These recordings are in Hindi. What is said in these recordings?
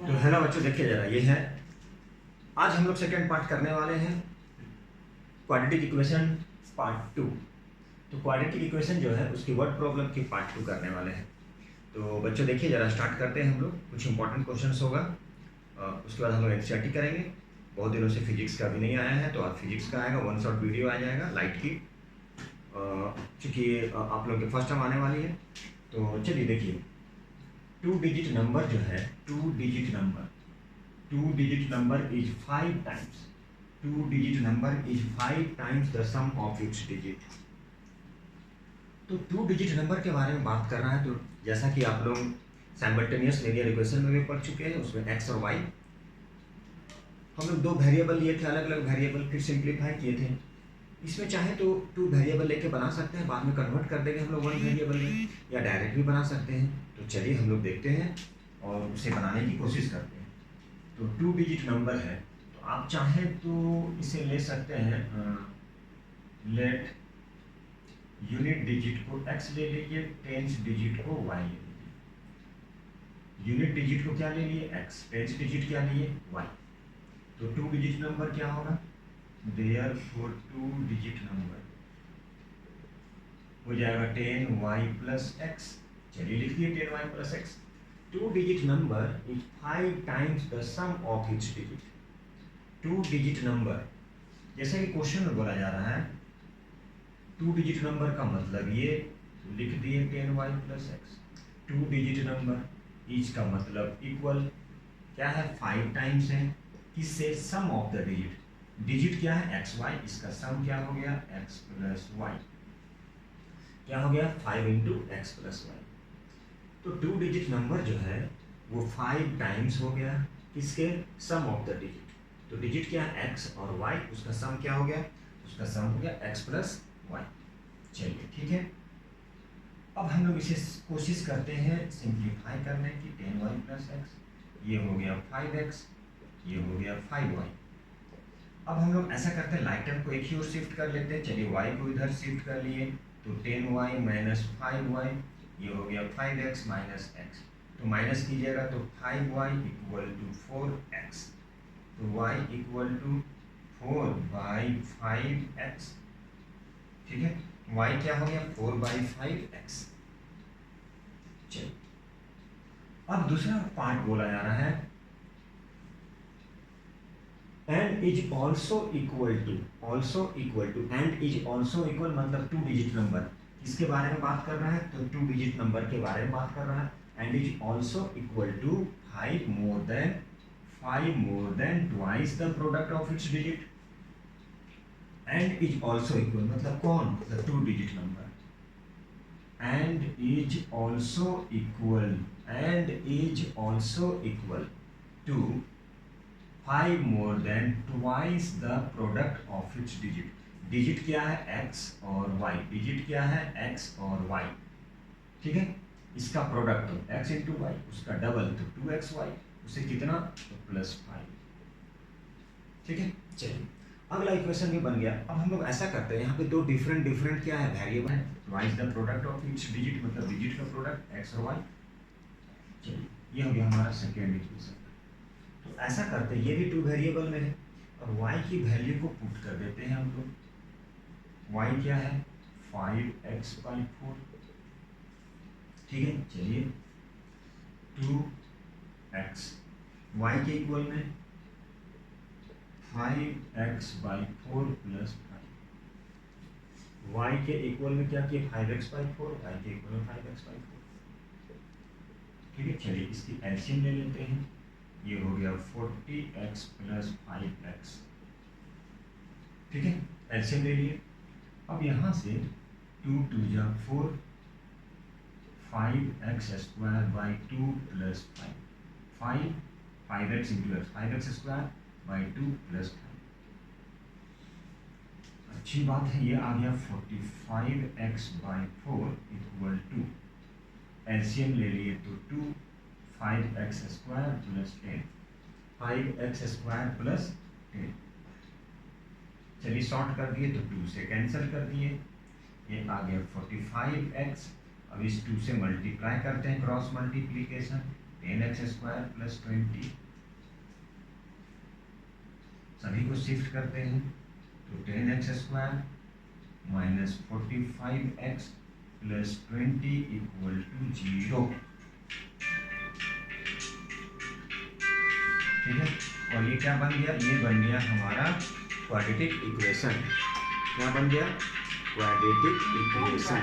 तो हेलो बच्चों, देखिए जरा ये है। आज हम लोग सेकेंड पार्ट करने वाले हैं क्वाड्रेटिक इक्वेशन पार्ट 2। तो क्वाड्रेटिक इक्वेशन जो है उसकी वर्ड प्रॉब्लम की पार्ट 2 करने वाले हैं। तो बच्चों देखिए जरा, स्टार्ट करते हैं हम लोग। कुछ इंपॉर्टेंट क्वेश्चंस होगा, उसके बाद हम लोग एनसीईआरटी करेंगे। बहुत दिनों से फिजिक्स का भी नहीं आया है, तो आज फिजिक्स का आएगा। वन शॉट वीडियो आ जाएगा लाइट की, चूँकि आप लोग के फर्स्ट टाइम आने वाली है। तो चलिए देखिए, 2 डिजिट नंबर जो है, 2 digit number is 5 times. 2 digit number is 5 times the sum of its digit. तो 2 डिजिट नंबर के बारे में बात कर रहा है। तो जैसा कि आप लोग साइमल्टेनियस लीनियर इक्वेशन में भी पढ़ चुके हैं, उसमें x और y हम लोग 2 वेरिएबल लिए थे, अलग अलग वेरिएबल, फिर सिंप्लीफाई किए थे। इसमें चाहे तो 2 वेरिएबल लेके बना सकते हैं, बाद में कन्वर्ट कर देंगे हम लोग 1 वेरिएबल में, या डायरेक्ट भी बना सकते हैं। तो चलिए हम लोग देखते हैं और उसे बनाने की कोशिश करते हैं। तो 2 डिजिट नंबर है, तो आप चाहें तो इसे ले सकते हैं। लेट यूनिट डिजिट को x ले लीजिए, टेंस डिजिट को y ले लीजिए। यूनिट डिजिट को क्या ले लिए? x, टेंस डिजिट क्या लिए? y। तो 2 डिजिट नंबर क्या होगा? देयरफॉर 2 डिजिट नंबर हो जाएगा 10y प्लस x। चलिए लिख दिए 10y plus x। 2 digit number is 5 times the sum of its digit. 2 digit number, जैसा कि क्वेश्चन में बोला जा रहा है, 2 digit number का मतलब ये लिख दिए 10y plus x। 2 digit number each का मतलब इक्वल क्या है? 5 टाइम्स है किससे? सम ऑफ द डिजिट। डिजिट क्या है? x y, इसका सम क्या हो गया? x plus y। क्या हो गया? 5 इंटू एक्स प्लस वाई। तो 2 डिजिट नंबर जो है वो 5 टाइम्स हो गया किसके? सम ऑफ द डिजिट। तो डिजिट क्या है? x और y, उसका सम क्या हो गया? उसका सम हो गया x प्लस वाई। चलिए ठीक है, अब हम लोग इसे कोशिश करते हैं सिंप्लीफाई करने की। 10y प्लस एक्स, ये हो गया 5x, ये हो गया 5y। अब हम लोग ऐसा करते हैं, लाइक टर्म को एक ही ओर शिफ्ट कर लेते हैं। चलिए y को इधर शिफ्ट कर लिए, तो 10y माइनस 5y, ये हो गया 5x माइनस x। तो माइनस कीजिएगा तो 5y इक्वल टू 4x। तो y इक्वल टू 4/5x। ठीक है, y क्या हो गया? 4/5x। चलिए, अब दूसरा पार्ट बोला जा रहा है, and is also equal to. And is also equal मतलब 2 डिजिट नंबर, किसके बारे में बात कर रहा है? तो 2 डिजिट नंबर के बारे में बात कर रहा है। And is also equal to 5 more than twice the product of its digit. And is also equal मतलब कौन? मतलब 2 digit number. And is also equal to 5 more than twice the product of its digit. Digit क्या है? x और y। डिजिट क्या है? x और y। ठीक है, इसका प्रोडक्ट तो x इंटू वाई, उसका डबल तो 2xy, उसे कितना? तो +5। ठीक है, चलिए अगला इक्वेशन भी बन गया। अब हम लोग ऐसा करते हैं, यहाँ पे 2 डिफरेंट क्या है? वेरिएबल है। Twice the product of its digit मतलब डिजिट का प्रोडक्ट x और y। चलिए, ये हो गया हमारा सेकेंड इक्वेशन। तो ऐसा करते हैं, ये भी 2 वेरिएबल में है, और y की वैल्यू को पुट कर देते हैं हम लोग। y क्या है? 5x/4। ठीक है, चलिए 2x, y के इक्वल में 5x/4 प्लस 5। y के इक्वल में क्या किया? 5x/4, y के इक्वल में 5x/4। ठीक है, चलिए इसकी एलसीएम ले लेते हैं। ये हो गया 40x प्लस 5x। ठीक है, एलसीएम ले लिए। अब यहाँ से 2 2 जा 4, 5x² 2 + 5, 5x into x, 5x² 2 + 5। अच्छी बात है, ये आ गया 45x/4 इक्वल टू, एलसीएम ले लिए तो 2, 5x² + 10, 5x² + 10। चलिए शॉर्ट कर दिए तो 2 से कैंसिल कर दिए, ये आ गया 45x। अब इस 2 से मल्टीप्लाई करते हैं, क्रॉस मल्टीप्लीकेशन, 10x² प्लस 20, सभी को शिफ्ट करते हैं तो 10x² minus 45x plus 20 equal to 0। ठीक है, और ये क्या बन गया, ये बन गया हमारा क्वाड्रेटिक इक्वेशन। क्या बन गया, क्वाड्रेटिक इक्वेशन।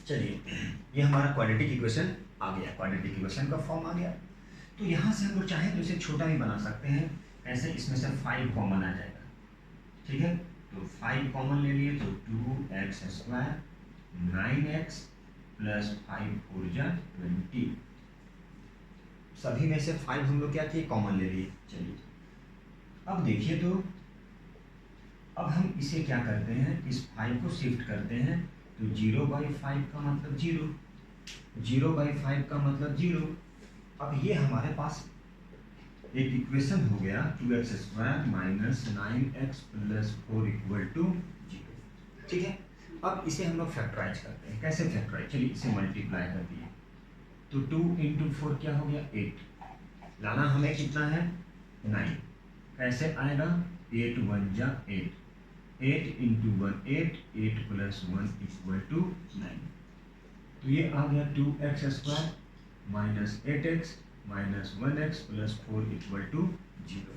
चलिए, ये हमारा क्वाड्रेटिक इक्वेशन आ गया, क्वाड्रेटिक इक्वेशन का फॉर्म आ गया। तो यहाँ से हम लोग चाहें तो इसे छोटा भी बना सकते हैं। ऐसे इसमें से 5 कॉमन आ जाएगा। ठीक है, तो 5 कॉमन ले लिए तो 2x² 9x प्लस 5 4 जा 20। सभी में से 5 हम लोग क्या किए, कॉमन ले लिए। चलिए अब देखिए, तो अब हम इसे क्या करते हैं, इस 5 को शिफ्ट करते हैं। तो 0/5 का मतलब 0, 0/5 का मतलब 0। अब ये हमारे पास एक इक्वेशन हो गया 2x² minus 9x plus 4 equal to 0। ठीक है, अब इसे हम लोग फैक्टराइज करते हैं। कैसे फैक्टराइज, चलिए इसे मल्टीप्लाई कर दिए तो 2 × 4 क्या हो गया 8। लाना हमें कितना है 9। कैसे आएगा, 8 1 जा 8, 8 × 1 8, 8 प्लस 1 इक्वल टू 9। तो ये आ गया 2x² minus 8x minus 1x plus 4 equal to 0।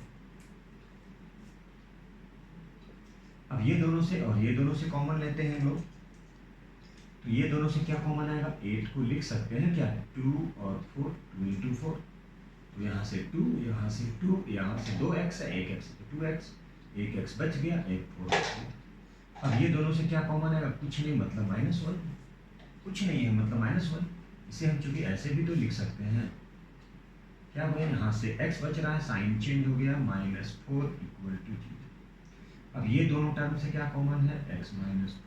अब ये दोनों से और ये दोनों से कॉमन लेते हैं हम लोग। तो ये दोनों से क्या कॉमन आएगा, 8 को लिख सकते हैं क्या 2 और 4, 2 × 4। तो यहाँ से 2, यहाँ से 2, यहाँ से 2x है, 1x तो 2x, 1x बच गया, 1 4 बच गया। अब ये दोनों से क्या कॉमन आएगा, कुछ नहीं मतलब -1, कुछ नहीं है मतलब -1। इसे हम चूंकि ऐसे भी तो लिख सकते हैं, क्या हुआ यहाँ से x बच रहा है, साइन चेंज हो गया, -4 इक्वल टू 0। अब ये दोनों टर्म से क्या कॉमन है, x -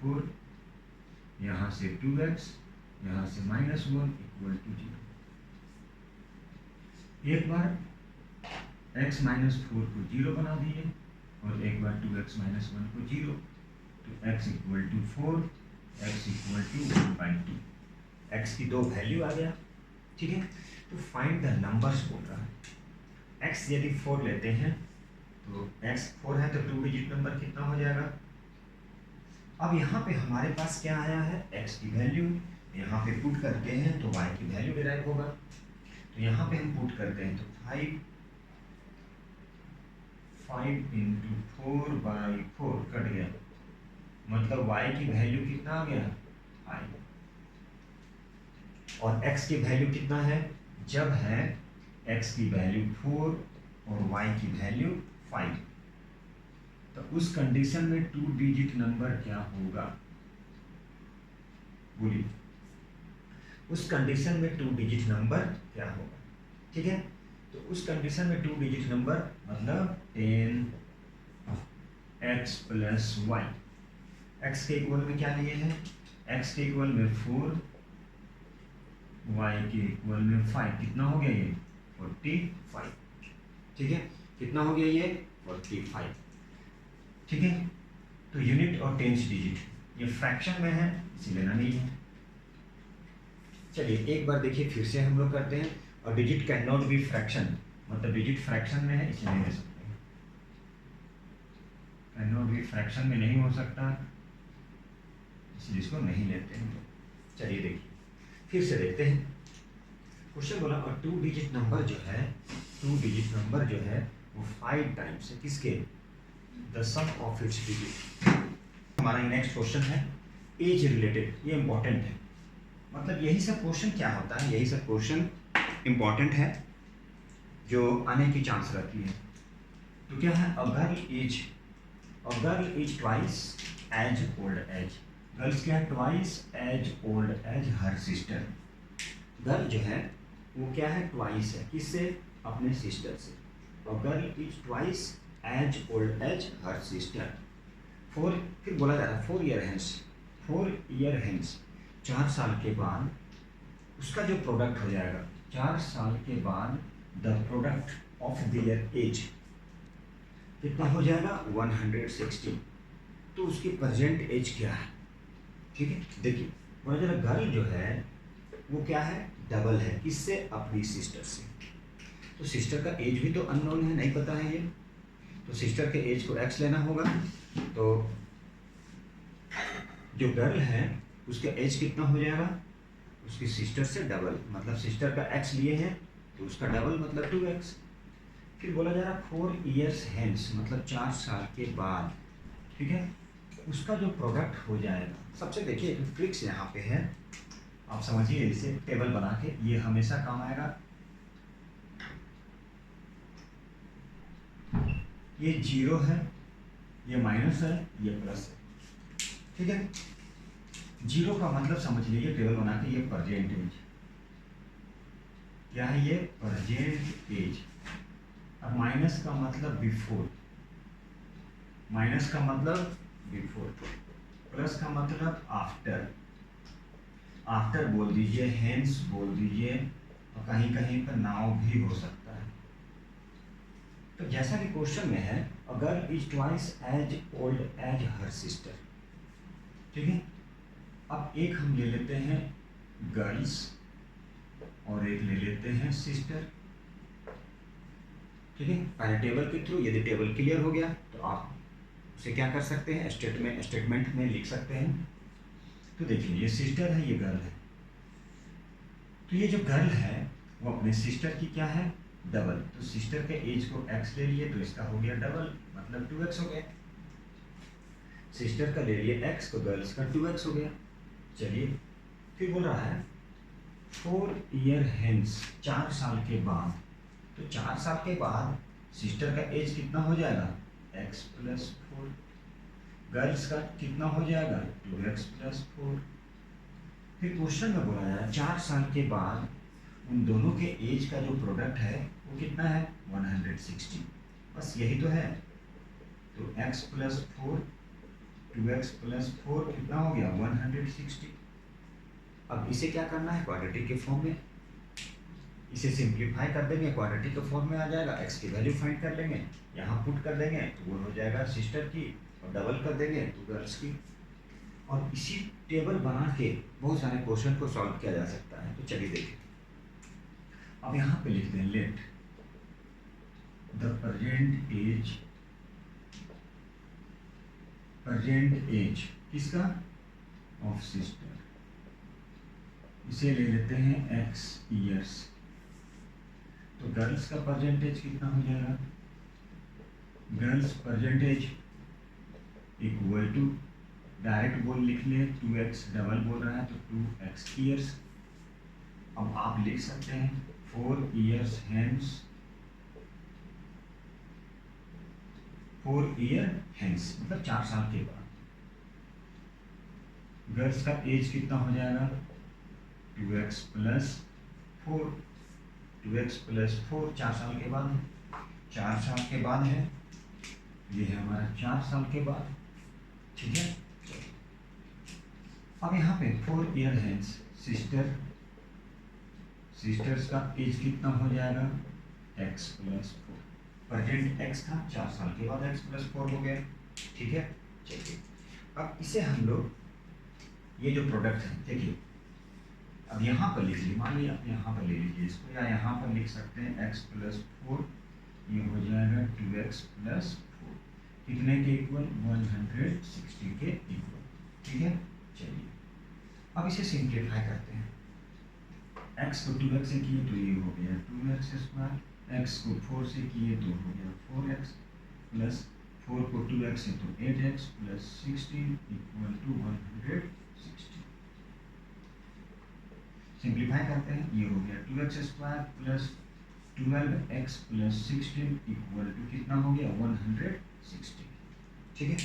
4, यहाँ से 2x, यहाँ से -1 इक्वल टू 0। एक बार x - 4 को 0 बना दिए और एक बार 2x - 1 को 0, तो x equal to 4, x equal to 1/2। x की दो वैल्यू आ गया। ठीक है, तो फाइंड द नंबर्स बोल रहा है। x यदि 4 लेते हैं तो x 4 है तो 2 डिजिट नंबर कितना हो जाएगा। अब यहाँ पे हमारे पास क्या आया है, x की वैल्यू यहाँ पे पुट करते हैं तो y की वैल्यू डिराइव होगा। तो यहाँ पे हम पुट करते हैं तो 5 × 4/4 कट गया, मतलब y की वैल्यू कितना आ गया 5, और x की वैल्यू कितना है, जब है x की वैल्यू 4 और y की वैल्यू 5, तो उस कंडीशन में 2 डिजिट नंबर क्या होगा, बोलिए। उस कंडीशन में 2 डिजिट नंबर क्या होगा। ठीक है, तो उस कंडीशन में 2 डिजिट नंबर मतलब 10x प्लस y। x के इक्वल में क्या लिए हैं, x के इक्वल में 4, y के इक्वल में 5, कितना हो गया ये 45। ठीक है, कितना हो गया ये 45। ठीक है, तो यूनिट और टेंस डिजिट, ये फ्रैक्शन में है इसीलिए लेना नहीं है। चलिए एक बार देखिए फिर से हम लोग करते हैं। और digit can not be fraction, मतलब डिजिट फ्रैक्शन में है इसलिए नहीं ले सकते हैं, कैन नॉट बी फ्रैक्शन में नहीं हो सकता इसलिए इसको नहीं लेते हैं। चलिए देखिए फिर से देखते हैं क्वेश्चन बोला, और 2 डिजिट नंबर जो है, 2 डिजिट नंबर जो है वो 5 टाइम्स है किसके, the sum of its digit. हमारा नेक्स्ट क्वेश्चन है एज रिलेटेड, ये इंपॉर्टेंट है। मतलब यही सब क्वेश्चन क्या होता है, यही सब क्वेश्चन इंपॉर्टेंट है जो आने की चांस रहती है। तो क्या है, a girl is twice as old as. Girls क्या है, twice as old as her sister. Girl जो है वो क्या है, ट्वाइस है, किससे, अपने सिस्टर से। A girl is twice as old as her sister. फिर बोला जा रहा है 4 ईयर हेंस, 4 साल के बाद उसका जो प्रोडक्ट हो जाएगा, 4 साल के बाद the product of their age, कितना हो जाएगा 160। तो उसकी प्रेजेंट एज क्या है, ठीक है। देखिए बोला जरा गर्ल जो है वो क्या है, डबल है, किससे, अपनी सिस्टर से। तो सिस्टर का एज भी तो अननोन है, नहीं पता है ये, तो सिस्टर के एज को x लेना होगा। तो जो गर्ल है उसका एज कितना हो जाएगा, उसकी सिस्टर से डबल, मतलब सिस्टर का x लिए हैं तो उसका डबल मतलब 2x। फिर बोला जा रहा 4 ईयर्स हेंस, मतलब 4 साल के बाद, ठीक है, उसका जो प्रोडक्ट हो जाएगा। सबसे देखिए ट्रिक्स यहाँ पे है, आप समझिए इसे टेबल बना के, ये हमेशा काम आएगा। ये 0 है, ये माइनस है, ये प्लस है, ठीक है। 0 का मतलब समझ लीजिए टेबल बना के, ये प्रेजेंट एज क्या है, ये प्रेजेंट एज। अब माइनस का मतलब बिफोर, माइनस का मतलब बिफोर, प्लस का मतलब आफ्टर, आफ्टर बोल दीजिए, हेंस बोल दीजिए, और कहीं कहीं पर नाउ भी हो सकता है। तो जैसा कि क्वेश्चन में है, a girl is twice as old as her sister, ठीक है। अब एक हम ले लेते हैं गर्ल्स और एक ले लेते हैं सिस्टर, ठीक है। पहले टेबल के थ्रू, यदि टेबल क्लियर हो गया तो आप उसे क्या कर सकते हैं, स्टेटमेंट में लिख सकते हैं। तो देखिए ये सिस्टर है, ये गर्ल है। तो ये जो गर्ल है वो अपने सिस्टर की क्या है, डबल। तो सिस्टर के एज को x ले लिए तो इसका हो गया डबल, मतलब 2x हो गया। सिस्टर का ले लिए x तो गर्ल्स का 2x हो गया। चलिए फिर बोल रहा है 4 ईयर हेंस, 4 साल के बाद। तो 4 साल के बाद सिस्टर का एज कितना हो जाएगा, x + 4, गर्ल्स का कितना हो जाएगा 2x + 4। फिर क्वेश्चन में बोला है 4 साल के बाद उन दोनों के एज का जो प्रोडक्ट है वो कितना है 160, बस यही तो है। तो x + 4, 2x + 4 कितना हो गया 160। अब इसे क्या करना है, क्वाड्रेटिक के फॉर्म में, इसे सिंप्लीफाई कर देंगे, क्वाड्रेटिक के फॉर्म में आ जाएगा, x की वैल्यू फाइंड कर लेंगे, यहाँ पुट कर देंगे तो वो हो जाएगा सिस्टर की, और डबल कर देंगे तो गर्ल्स की। और इसी टेबल बना के बहुत सारे क्वेश्चन को सॉल्व किया जा सकता है। तो चलिए देखिए, अब यहाँ पे लिखते हैं लेट द प्रेजेंट एज किसका, ऑफ सिस्टर, इसे ले लेते हैं x ईयर्स। तो गर्ल्स का परसेंटेज कितना हो जाएगा, girls percentage equal to, direct बोल लिख ले 2x, डबल बोल रहा है तो 2x ईयर्स। अब आप लिख सकते हैं 4 ईयर्स हेंस, 4 ईयर हेंस मतलब 4 साल के बाद। गर्ल्स का एज कितना हो जाएगा 2x + 4, 2x + 4 4 साल के बाद है, 4 साल के बाद है, ये है हमारा 4 साल के बाद, ठीक है। अब यहाँ पे 4 ईयर हेंस सिस्टर्स का एज कितना हो जाएगा x + 4, प्रेजेंट x था, 4 साल के बाद x + 4 हो गया, ठीक है। चलिए अब इसे हम लोग ये जो प्रोडक्ट है देखिए, अब यहाँ पर लिख लीजिए, मान लीजिए आप यहाँ पर ले लीजिए इसको, या यहाँ पर लिख सकते हैं x + 4, ये हो जाएगा 2x + 4, कितने के इक्वल 160 के इक्वल, ठीक है। चलिए अब इसे सिंप्लीफाई करते हैं, x को 2x से किए तो ये हो गया 2x², x को 4 से किए तो हो गया 4x, प्लस 4 को 2x से तो 8x + 16 = 160। सिंप्लीफाई करते हैं, ये हो गया 2x² + 12x + 16 = कितना हो गया 160, ठीक है।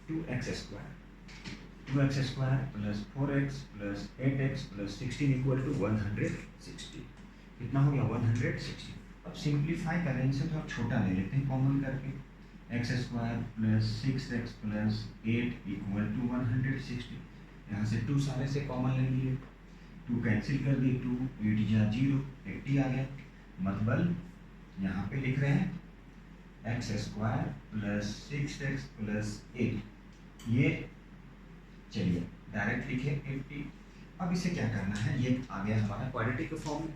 2x² + 4x + 8x + 16 = 160, कितना हो गया 160। अब सिंप्लीफाई करें, इनसे थोड़ा छोटा ले लेते हैं कॉमन करके, x² + 6x + 8 = 160। यहाँ से 2 सारे से कॉमन ले लिए, 2 कैंसिल कर दिए, 2 8 × 0 80 आ गया, मतलब यहाँ पे लिख रहे हैं x square plus 6x plus 8, ये चलिए डायरेक्ट लिखे 80। अब इसे क्या करना है, ये आ गया हमारा क्वाड्रेटिक के फॉर्म में।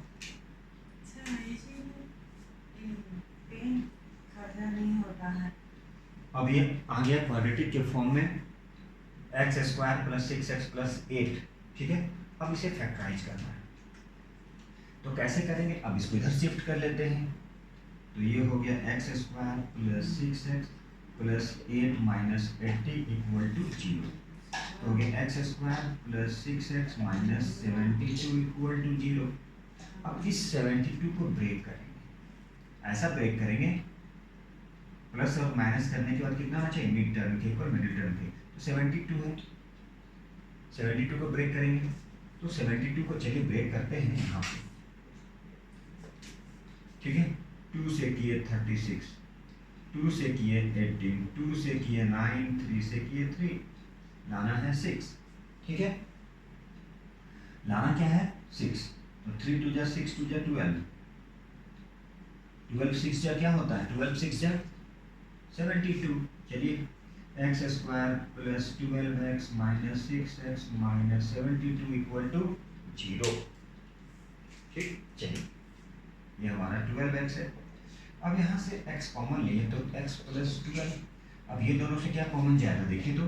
नहीं होता है। अब ये आ गया क्वाड्रेटिक के फॉर्म में, x square plus 6x plus 8, ठीक है। अब इसे फैक्टराइज करना है, तो कैसे करेंगे, अब इसको इधर शिफ्ट कर लेते हैं। तो ये हो गया x square plus 6x plus 8 minus 80 equal to 0। तो हो गया x square plus 6x minus 72 equal to 0। अब इस 72 को ब्रेक करेंगे, ऐसा ब्रेक करेंगे, प्लस और माइनस करने के बाद कितना आना चाहिए, मिड टर्म के ऊपर मिडिल टर्म के, तो 72 है, 72 को ब्रेक करेंगे। तो 72 को चलिए ब्रेक करते हैं यहाँ पे, ठीक है। 2 से किए 36, 2 से किए 18, 2 से किए 9, 3 से किए 3, लाना है 6, ठीक है। लाना क्या है 6, तो 3 2 जा 6 2 जा 12, 12 6 जा क्या होता है, 12 6 जा 72। चलिए x square plus 12x minus 6x minus 72 equal to 0, ठीक। चलिए ये हमारा 12x है। अब यहाँ से x कॉमन लिए तो x प्लस 12, अब ये दोनों से क्या कॉमन जाएगा, देखिए तो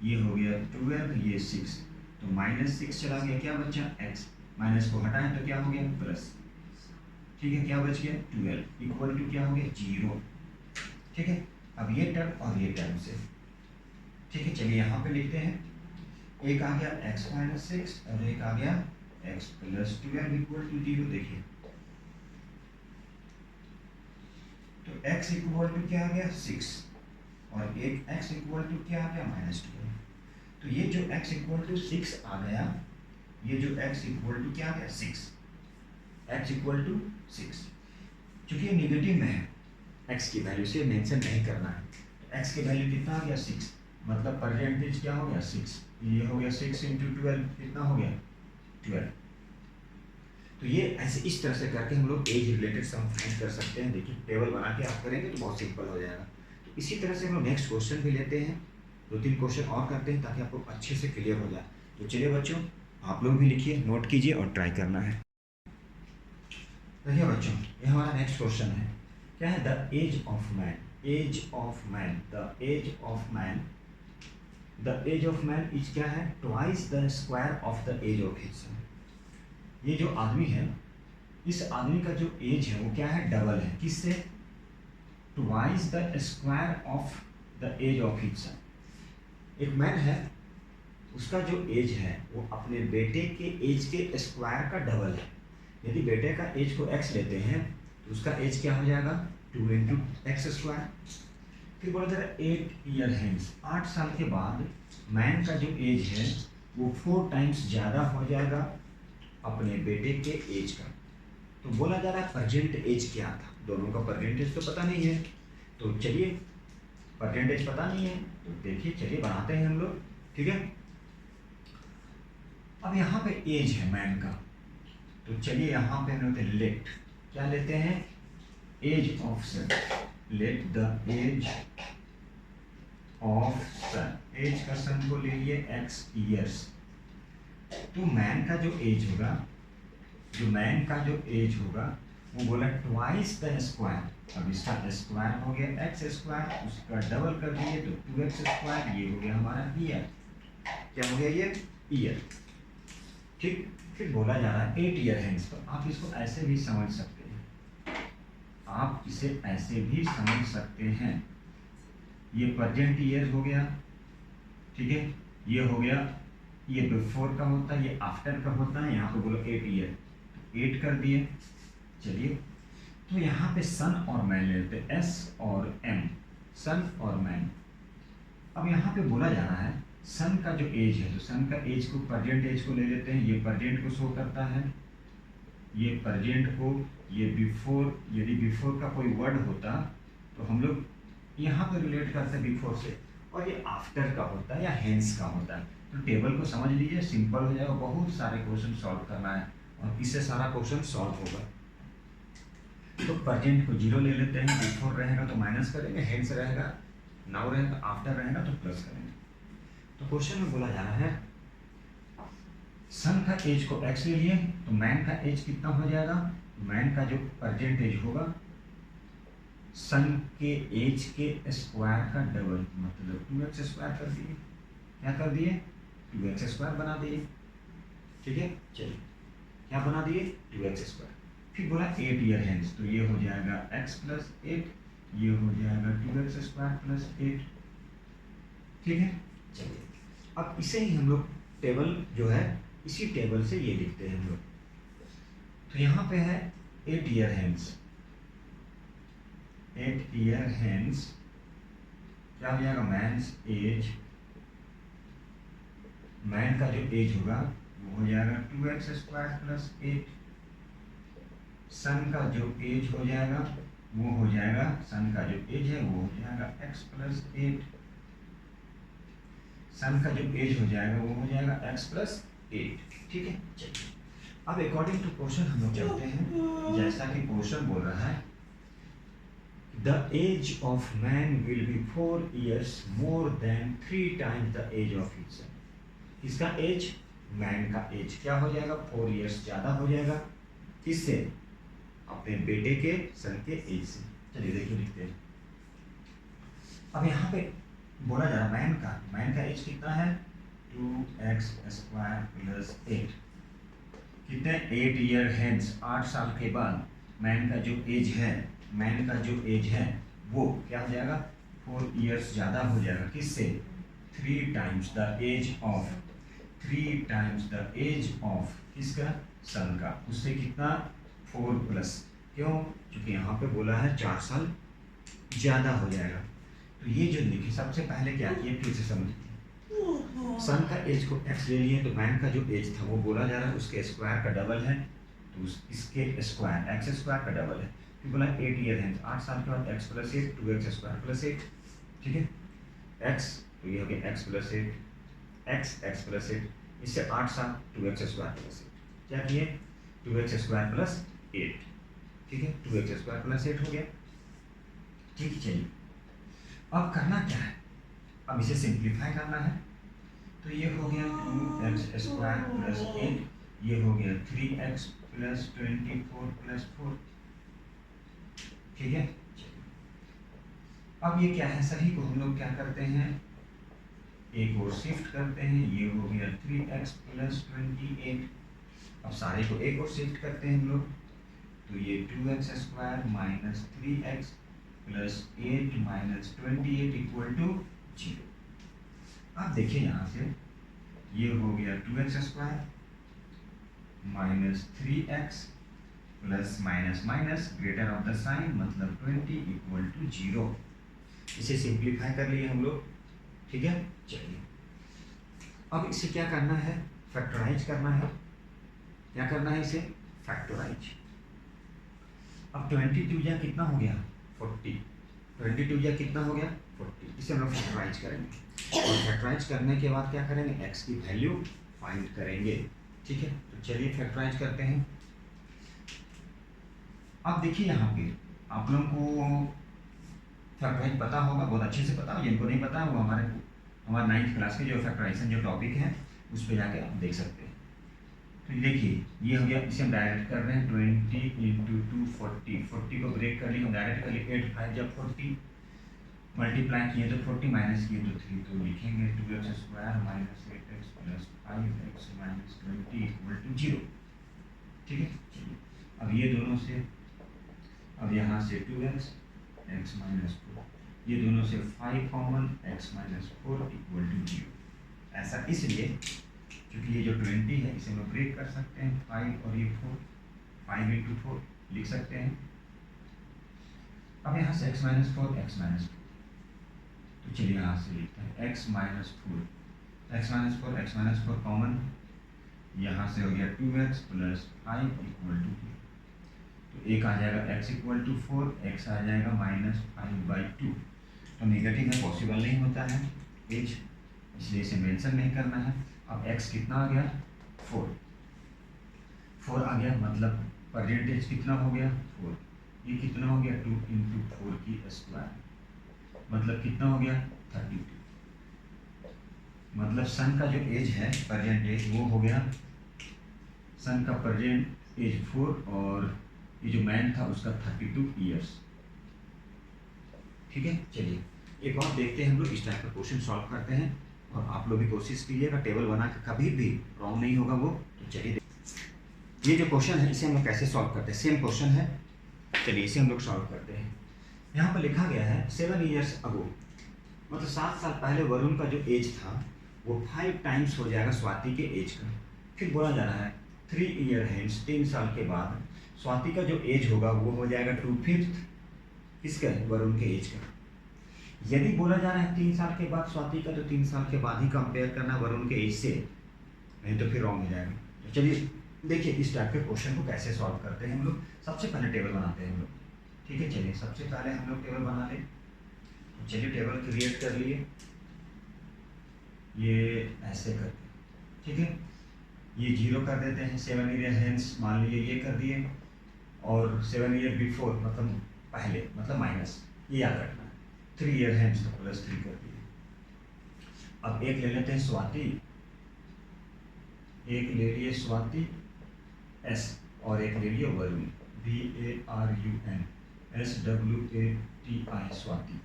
ये हो गया 12, ये 6, तो माइनस 6 चला गया, क्या बचा x, माइनस को हटाएं तो क्या हो गया प्लस, ठीक है। क्या बच गया 12 इक्वल टू क्या हो गया 0, ठीक है। अब ये टर्म और ये टर्म से, ठीक है। चलिए यहाँ पे लिखते हैं, एक आ गया x माइनस 6 और एक आ गया x प्लस 12 इक्वल टू 0। देखिए तो x इक्वल टू क्या आ गया 6 और एक x इक्वल टू क्या आ गया माइनस 12। तो ये जो x इक्वल टू 6 आ गया, ये जो x इक्वल टू क्या आ गया 6, x इक्वल टू 6, क्योंकि ये निगेटिव में है, x की वैल्यू से मेंशन नहीं करना है। तो x की वैल्यू कितना आ गया 6, मतलब परसेंटेज क्या हो गया 6, ये हो गया 6 इंटू 12, कितना हो गया 12। तो ये ऐसे इस तरह से करके हम लोग एज रिलेटेड सम फाइंड कर सकते हैं। देखिए टेबल बना के आप करेंगे तो बहुत सिंपल हो जाएगा। तो इसी तरह से हम लोग नेक्स्ट क्वेश्चन भी लेते हैं, 2-3 क्वेश्चन और करते हैं ताकि आपको अच्छे से क्लियर हो जाए। तो चलिए बच्चों आप लोग भी लिखिए, नोट कीजिए और ट्राई करना है। देखिए बच्चों ये हमारा नेक्स्ट क्वेश्चन है, क्या है, the age of man, age of man, the age of man, the age of man is क्या है, twice the square of the age of his son. ये जो आदमी है, इस आदमी का जो एज है वो क्या है, डबल है, किससे, twice the square of the age of his son. एक मैन है, उसका जो एज है वो अपने बेटे के एज के स्क्वायर का डबल है। यदि बेटे का एज को x लेते हैं तो उसका एज क्या हो जाएगा 2 इंटू एक्स स्क्वायर। फिर बोला जा रहा है 8 ईयर हैंस, 8 साल के बाद मैन का जो एज है वो 4 टाइम्स ज़्यादा हो जाएगा अपने बेटे के एज का। तो बोला जा रहा है प्रेजेंट एज क्या था, दोनों का परसेंटेज तो पता नहीं है। तो चलिए परसेंटेज पता नहीं है तो देखिए चलिए बनाते हैं हम लोग, ठीक है। अब यहाँ पे एज है मैन का, तो चलिए यहाँ पे हम लोग लेट क्या लेते हैं, age of son, let the age of son, age का सन को ले लिए x ईयर्स। तो मैन का जो एज होगा, जो मैन का जो एज होगा वो बोला ट्वाइस द स्क्वायर। अब इसका स्क्वायर हो गया एक्स स्क्वायर, उसका डबल कर दिए तो 2x स्क्वायर, ये हो गया हमारा ईयर। क्या हो गया ये ईयर, ठीक। फिर बोला जा रहा है 8 ईयर है, इसको आप इसको ऐसे भी समझ सकते हैं, आप इसे ऐसे भी समझ सकते हैं। ये प्रेजेंट ईयर हो गया, ठीक है, ये हो गया, ये बिफोर का होता है, ये आफ्टर का होता है। यहाँ पे बोलो 8 ईयर, 8 कर दिए। चलिए तो यहाँ पे सन और मैन ले लेते हैं, एस और एम, सन और मैन। अब यहाँ पे बोला जा रहा है सन का जो एज है, तो सन का एज को प्रेजेंट एज को ले लेते हैं, ये प्रेजेंट को शो करता है, ये प्रेजेंट को, ये बिफोर, यदि बिफोर का कोई वर्ड होता तो हम लोग यहाँ पे रिलेट करते हैं बिफोर से, और ये आफ्टर का होता है या हेंस का होता है। तो टेबल को समझ लीजिए, सिंपल हो जाएगा, बहुत सारे क्वेश्चन सॉल्व करना है और इससे सारा क्वेश्चन सॉल्व होगा। तो परजेंट को 0 ले लेते हैं, बिफोर रहेगा तो माइनस करेंगे, हेंस रहेगा, नाउ रहेगा, आफ्टर रहेगा तो प्लस करेंगे। तो क्वेश्चन में बोला जा रहा है सन का एज को x ले लिए तो मैन का एज कितना हो जाएगा, मैन का जो परजेंट एज होगा सन के एज के स्क्वायर का डबल, मतलब 2x स्क्वायर कर दिए, क्या कर दिए 2x स्क्वायर बना दिए, ठीक है। चलिए क्या बना दिए 2x स्क्वायर। फिर बोला 8 ईयर हेंस, तो ये हो जाएगा x प्लस 8, ये हो जाएगा 2x स्क्वायर प्लस 8, ठीक है। चलिए अब इसे ही हम लोग टेबल जो है इसी टेबल से ये लिखते हैं हम लोग। तो यहाँ पे है 8 ईयर हेंस, 8 ईयर हेंस क्या हो जाएगा, मैन्स एज, मैन का जो एज होगा वो हो जाएगा 2x स्क्वायर प्लस 8, सन का जो एज हो जाएगा वो हो जाएगा, सन का जो एज है वो हो जाएगा x प्लस 8, सन का जो एज हो जाएगा वो हो जाएगा x प्लस 8, ठीक है। चलिए अब अकॉर्डिंग टू क्वेश्चन हम लोग चलते हैं, जैसा कि क्वेश्चन बोल रहा है the age of man will be 4 years more than 3 times the age of his son. किसका एज, मैन का एज क्या हो जाएगा 4 years ज़्यादा हो जाएगा, किससे, अपने बेटे के सन के एज से। चलिए देखिए लिखते हैं। अब यहाँ पे बोला जा रहा है मैन का एज कितना है 2x स्क्वायर प्लस 8, कितने 8 ईयर हेंस, 8 साल के बाद मैन का जो एज है, मैन का जो एज है वो क्या हो जाएगा 4 years ज़्यादा हो जाएगा, किससे 3 times the age of, 3 times the age of किसका, सन का, उससे कितना 4 प्लस, क्यों, क्योंकि यहाँ पे बोला है 4 साल ज़्यादा हो जाएगा। तो ये जो लिखे सबसे पहले क्या किए फिर से समझिए, सन का एज को x ले लिए तो मैन का जो एज था वो बोला जा रहा है उसके स्क्वायर का डबल है, तो इसके स्क्वायर x स्क्वायर का डबल है, फिर बोला 8 ईयर है 8 साल के बाद x plus 8 2x square plus 8, ठीक है, x तो ये हो गया x प्लस 8 x प्लस 8, इससे 8 साल 2x स्क्वायर प्लस 8, क्या किए 2x स्क्वायर प्लस 8, ठीक है, 2x स्क्वायर प्लस 8 हो गया, ठीक है। चलिए अब करना क्या है, अब इसे सिंप्लीफाई करना है, तो ये हो गया 2x स्क्वायर प्लस 8, ये हो गया 3x प्लस 24 प्लस 4, ठीक है। अब ये क्या है, सभी को हम लोग क्या करते हैं एक और शिफ्ट करते हैं, ये हो गया 3x प्लस 28, अब सारे को एक और शिफ्ट करते हैं हम लोग, तो ये 2x square minus 3x plus 8 minus 28 equal to 0। अब देखिए यहाँ से ये हो गया 2x square minus 3x plus minus minus greater of the sign मतलब 20 इक्वल टू 0। इसे सिंप्लीफाई कर लिए हम लोग, ठीक है। चलिए अब इसे क्या करना है, फैक्टराइज करना है, क्या करना है इसे फैक्टराइज। अब 22 या कितना हो गया 40, 22 या कितना हो गया 40, इसे हम लोग फैक्टराइज करेंगे और फैक्टराइज करने के बाद क्या करेंगे x की वैल्यू फाइंड करेंगे, ठीक है। तो चलिए फैक्टराइज करते हैं। अब देखिए यहाँ पे आप लोगों को फैक्टराइज पता होगा, बहुत अच्छे से पता हो, जिनको नहीं पता वो हमारे 9th क्लास के जो फैक्टराइजेशन जो टॉपिक है उस पर जाके आप देख सकते हैं। तो देखिए ये हो गया, इसे हम डायरेक्ट कर रहे हैं 20 इंटू 2 40, 40 को ब्रेक कर लिए हम डायरेक्ट कर लिए 8 5 जब 40 मल्टीप्लाई किए तो 40 माइनस किए तो 3, तो लिखेंगे 2x square minus 8x plus 5x minus 20 equal to 0, ठीक है। चलिए अब ये दोनों से, अब यहाँ से 2x x माइनस 4, ये दोनों से 5 common x minus 4 equal to 0। ऐसा इसलिए क्योंकि ये जो 20 है इसे हम ब्रेक कर सकते हैं, 5 और ये 4, 5 इंटू 4 लिख सकते हैं। अब यहाँ से x माइनस 4 x माइनस 4, तो चलिए यहाँ से लिखते हैं x minus 4, x minus 4 common, यहाँ से हो गया 2x प्लस 5 इक्वल टू 0, तो एक आ जाएगा x इक्वल टू 4, x आ जाएगा माइनस 5/2, तो नेगेटिव में पॉसिबल नहीं होता है एज, इसलिए इसे मेंशन नहीं करना है। अब x कितना आ गया 4 आ गया, मतलब परसेंटेज कितना हो गया 4, ये कितना हो गया 2 इंटू 4 की स्क्वायर, मतलब कितना हो गया 32। मतलब सन का जो एज है प्रेजेंट एज वो हो गया, सन का प्रेजेंट एज 4 और ये जो मैन था उसका 32 ईयर्स। ठीक है, चलिए एक और देखते हैं हम लोग इस टाइप का क्वेश्चन सॉल्व करते हैं, और आप लोग भी कोशिश कीजिएगा टेबल बना के, कभी भी रॉन्ग नहीं होगा वो। तो चलिए ये जो क्वेश्चन है इसे हम लोग कैसे सॉल्व करते हैं, सेम क्वेश्चन है, चलिए इसे हम लोग सॉल्व करते हैं। यहाँ पर लिखा गया है 7 ईयर्स अगो, मतलब 7 साल पहले वरुण का जो एज था वो 5 टाइम्स हो जाएगा स्वाति के एज का। फिर बोला जा रहा है 3 ईयर हेंस, 3 साल के बाद स्वाति का जो एज होगा वो हो जाएगा 2/5 किसका, वरुण के एज का। यदि बोला जा रहा है 3 साल के बाद स्वाति का, तो 3 साल के बाद ही कंपेयर करना वरुण के एज से, नहीं तो फिर रॉन्ग हो जाएगा। तो चलिए देखिए इस टाइप के क्वेश्चन को कैसे सॉल्व करते हैं हम लोग। सबसे पहले टेबल बनाते हैं हम लोग, ठीक है। चलिए सबसे पहले हम लोग टेबल बना लें। तो चलिए टेबल क्रिएट कर लिए, ये ऐसे करते हैं, ठीक है। ये 0 कर देते हैं, 7 ईयर हेंस मान लीजिए ये कर दिए, और 7 ईयर बिफोर मतलब पहले, मतलब माइनस, ये याद रखना है। 3 ईयर हेंस तो +3 कर दिए। अब एक ले लेते हैं स्वाति, एक ले लिए स्वाति S, और एक ले लिए वरुण VARUN SWATI स्वाति।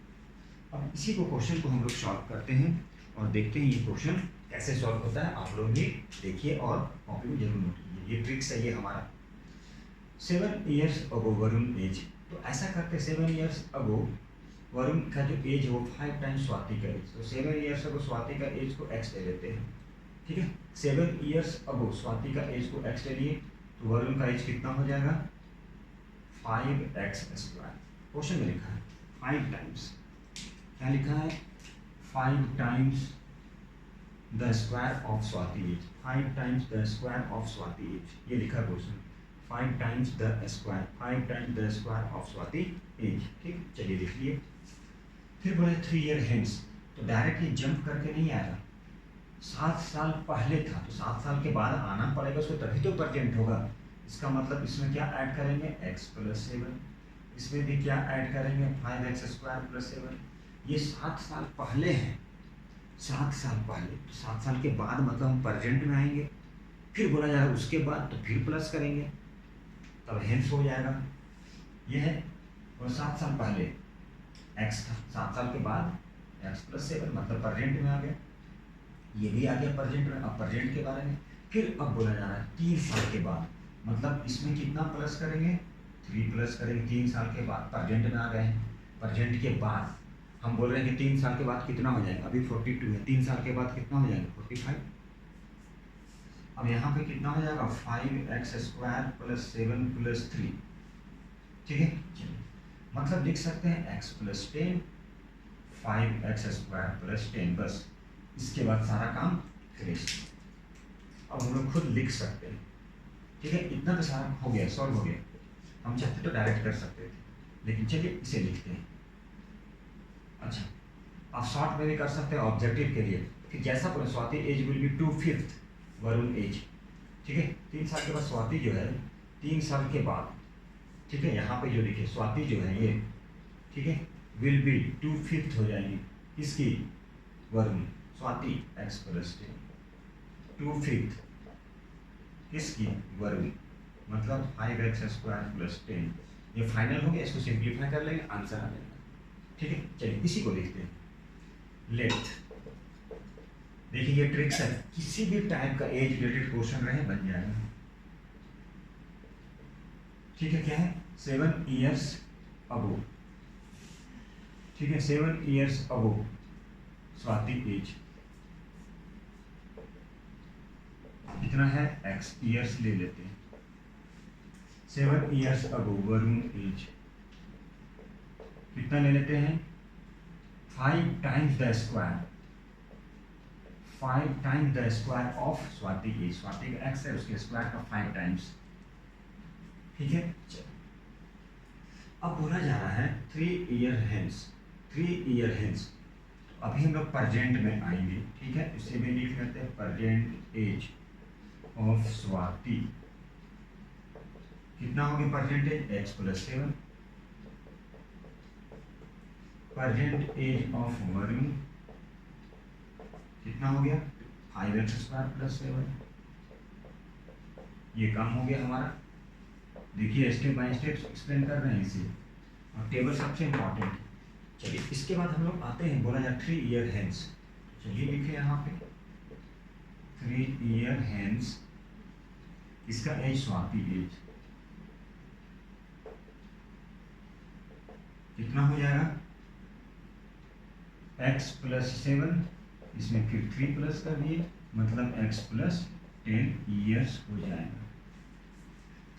अब इसी को क्वेश्चन को हम लोग सॉल्व करते हैं और देखते हैं ये क्वेश्चन कैसे सॉल्व होता है। आप लोग भी देखिए और कॉपी में जरूर नोट कीजिए, ये ट्रिक्स है ये हमारा। 7 ईयर्स अगो वरुण एज, तो ऐसा करते 7 ईयर्स अगो वरुण का जो एज है वो 5 टाइम्स स्वाति का एज, तो 7 ईयर्स अगो स्वाति का एज को x ले लेते हैं, ठीक है। 7 ईयर्स अगो स्वाति का एज को x ले लिए, तो वरुण का एज कितना हो जाएगा 5x स्क्वायर। क्वेश्चन में लिखा है 5 टाइम्स, क्या लिखा है 5 times the square of Swati age, 5 times the square of Swati age, ये लिखा क्वेश्चन 5 times the square, 5 times the square of Swati age, ठीक। चलिए लिख लिए। फिर बोले 3 ईयर हेंस, तो डायरेक्टली जंप करके नहीं आएगा, 7 साल पहले था तो 7 साल के बाद आना पड़ेगा उसको, तभी तो प्रेजेंट होगा। इसका मतलब इसमें क्या ऐड करेंगे x + 7, इसमें भी क्या ऐड करेंगे 5x² + 7। ये 7 साल पहले हैं, 7 साल पहले, तो 7 साल के बाद मतलब हम प्रेजेंट में आएंगे। फिर बोला जा रहा है उसके बाद, तो फिर प्लस करेंगे तब हेंस हो जाएगा। ये है, और 7 साल पहले x था, 7 साल के बाद x + 7 मतलब प्रेजेंट में आ गया। ये भी आ गया प्रेजेंट में। अब प्रेजेंट के बारे में फिर अब बोला जा रहा है 3 साल के बाद, मतलब इसमें कितना प्लस करेंगे 3 प्लस करेंगे, 3 साल के बाद प्रेजेंट में आ गए हैं। प्रेजेंट के बाद हम बोल रहे हैं कि 3 साल के बाद कितना हो जाएगा, अभी 42 है, 3 साल के बाद कितना हो जाएगा 45। अब यहाँ पे कितना हो जाएगा 5x² + 7 + 3, ठीक है। चलिए मतलब लिख सकते हैं x + 10, 5x² + 10, बस इसके बाद सारा काम फिनिश। अब हम लोग खुद लिख सकते हैं, ठीक है। इतना तो सारा हो गया, सॉल्व हो गया। हम चाहते तो डायरेक्ट कर सकते थे, लेकिन चलिए इसे लिखते हैं। अच्छा, आप शॉर्ट में भी कर सकते हैं ऑब्जेक्टिव के लिए, कि जैसा बोले Swati age will be 2/5 Varun age, ठीक है। 3 साल के बाद स्वाति जो है 3 साल के बाद, ठीक है, यहाँ पे जो लिखे स्वाति जो है ये, ठीक है, विल बी 2/5 हो जाएंगी किसकी, वरुण, स्वाति x + 10, 2/5 किसकी, वरुण, मतलब 5x² + 10। ये फाइनल हो गया, इसको सिंप्लीफाई कर लेंगे, आंसर आ जाएगा, ठीक है। चलिए इसी को लिखते हैं, लेट। देखिए ये ट्रिक्स है, किसी भी टाइप का एज रिलेटेड क्वेश्चन रहे बन जाएगा, ठीक है। क्या है 7 ईयर्स अगो, ठीक है, 7 ईयर्स अगो स्वाति एज कितना है x, ईयर्स ले लेते हैं। 7 ईयर्स अगो वरुण एज कितना ले लेते हैं 5 times the square, 5 times the square of Swati age, Swati का x है उसके स्क्वायर का 5 टाइम्स, ठीक है। अब बोला जा रहा है 3 ईयर हेंस, 3 ईयर हेंस, तो अभी हम लोग प्रेजेंट में आएंगे, ठीक है। इसे भी लिख लेते हैं प्रेजेंट एज ऑफ स्वाति, कितना हो गया present age x + 7, present age of Varun कितना हो गया 5x² + 7। ये काम हो गया हमारा। देखिए स्टेप बाय स्टेप एक्सप्लेन कर रहे हैं इसे, और टेबल सबसे इंपॉर्टेंट है। चलिए इसके बाद हम लोग आते हैं, बोला जाए 3 ईयर हेंस। चलिए लिखे यहाँ पे 3 ईयर हेंस, इसका एज स्वाति एज कितना हो जाएगा x + 7, इसमें फिर 3 प्लस कर दिए, मतलब x + 10 ईयर्स हो जाएगा।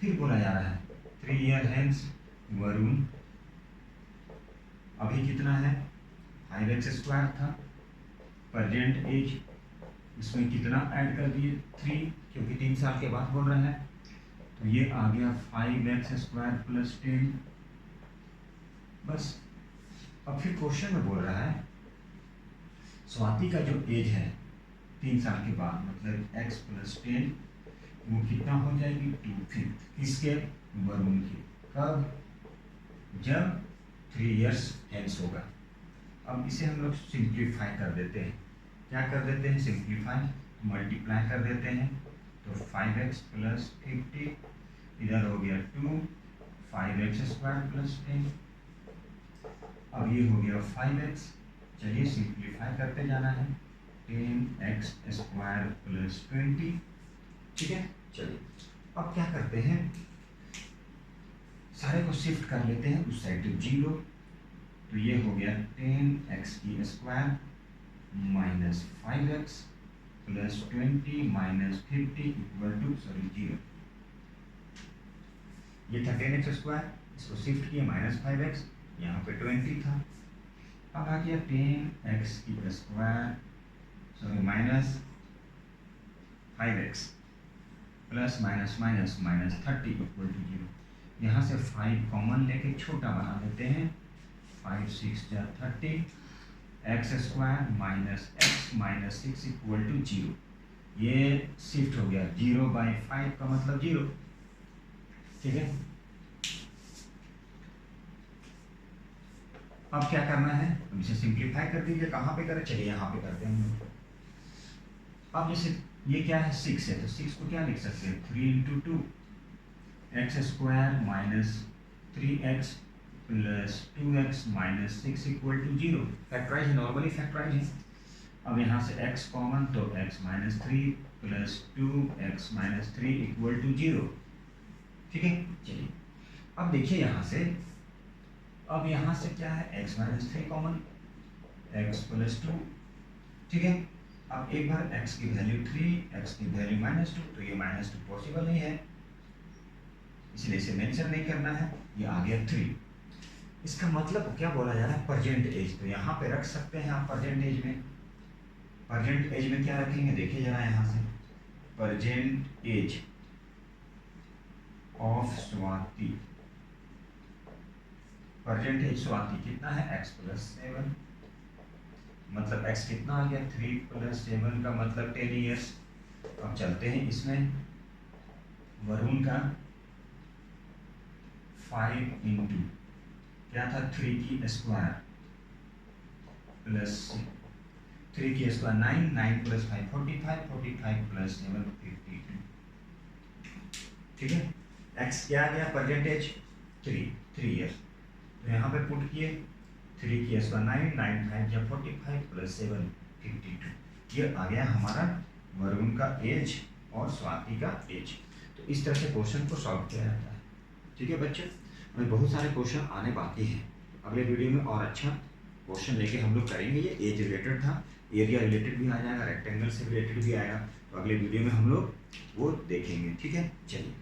फिर बोला जा रहा है 3 ईयर हेंस वरुण, अभी कितना है 5x² था, प्रेजेंट एज इसमें कितना ऐड कर दिए 3, क्योंकि 3 साल के बाद बोल रहा है, तो ये आ गया 5x² + 10। बस अब फिर क्वेश्चन में बोल रहा है स्वाति का जो एज है 3 साल के बाद, मतलब x + 10, वो कितना हो जाएगी 2/5 किसके वरुण के। कब? जब 3 ईयर्स हेंस होगा। अब इसे हम लोग सिंप्लीफाई कर देते हैं। क्या कर देते हैं? सिंप्लीफाई, मल्टीप्लाई कर देते हैं। तो 5x + 50 इधर हो गया 2, 5x² + 10, अब ये हो गया 5x। चलिए सिंप्लीफाई करते जाना है, 10x² + 20, ठीक है। चलिए अब क्या करते हैं, सारे को शिफ्ट कर लेते हैं उस साइड तो 0, तो ये हो गया 10x² - 5x + 20 - 50 = 0। ये था 10x², इसको शिफ्ट किया -5x, यहाँ पे 20 था। अब आ गया 10x² -5x ± -30 = 0। यहाँ से 5 कॉमन लेके छोटा बना देते हैं, 5 × 6 = 30, x² - x - 6 = 0। ये शिफ्ट हो गया 0/5 का मतलब 0, ठीक है। अब क्या करना है, अब इसे सिंप्लीफाई कर दीजिए। कहाँ पे करें? चलिए यहाँ पे करते हैं हम लोग। अब जैसे ये क्या है 6 है, तो 6 को क्या लिख सकते हैं 3 × 2 x² - 3x + 2x - 6 = 0। फैक्टराइज है, नॉर्मली फैक्टराइज है। अब यहाँ से x कॉमन, तो x - 3 + 2x - 3 = 0, ठीक है। चलिए अब देखिए यहाँ से, अब यहाँ से क्या है x - 3 कॉमन, x + 2, ठीक है। अब एक बार x की वैल्यू 3, x की वैल्यू -2, तो ये -2 पॉसिबल नहीं है, इसलिए इसे मेंशन नहीं करना है। ये आ गया 3। इसका मतलब क्या बोला जा रहा है, प्रेजेंट एज, तो यहाँ पे रख सकते हैं आप प्रेजेंट एज में। प्रेजेंट एज में क्या रखेंगे, देखिए जरा यहाँ से, present age of Swati, present age Swati कितना है x + 7, मतलब x कितना आ गया 3 + 7 का मतलब 10 ईयर्स। अब चलते हैं इसमें, वरुण का 5 × क्या था 3 की स्क्वायर प्लस 3 की स्क्वायर 9, 9 + 5 45, 45 + 7 52, ठीक है। x क्या आ गया परसेंटेज 3 ईयर्स, तो यहाँ पे पुट किए 3 की स्क्वायर 9, 9 5 या 45 + 7 52, ये आ गया हमारा वरुण का एज और स्वाति का एज। तो इस तरह से क्वेश्चन को सॉल्व किया जाता है, ठीक है बच्चे। और बहुत सारे क्वेश्चन आने बाकी हैं, अगले वीडियो में और अच्छा क्वेश्चन लेके हम लोग करेंगे। ये एज रिलेटेड था, एरिया रिलेटेड भी आ जाएगा, रेक्टेंगल से रिलेटेड भी आएगा, तो अगले वीडियो में हम लोग वो देखेंगे, ठीक है। चलिए।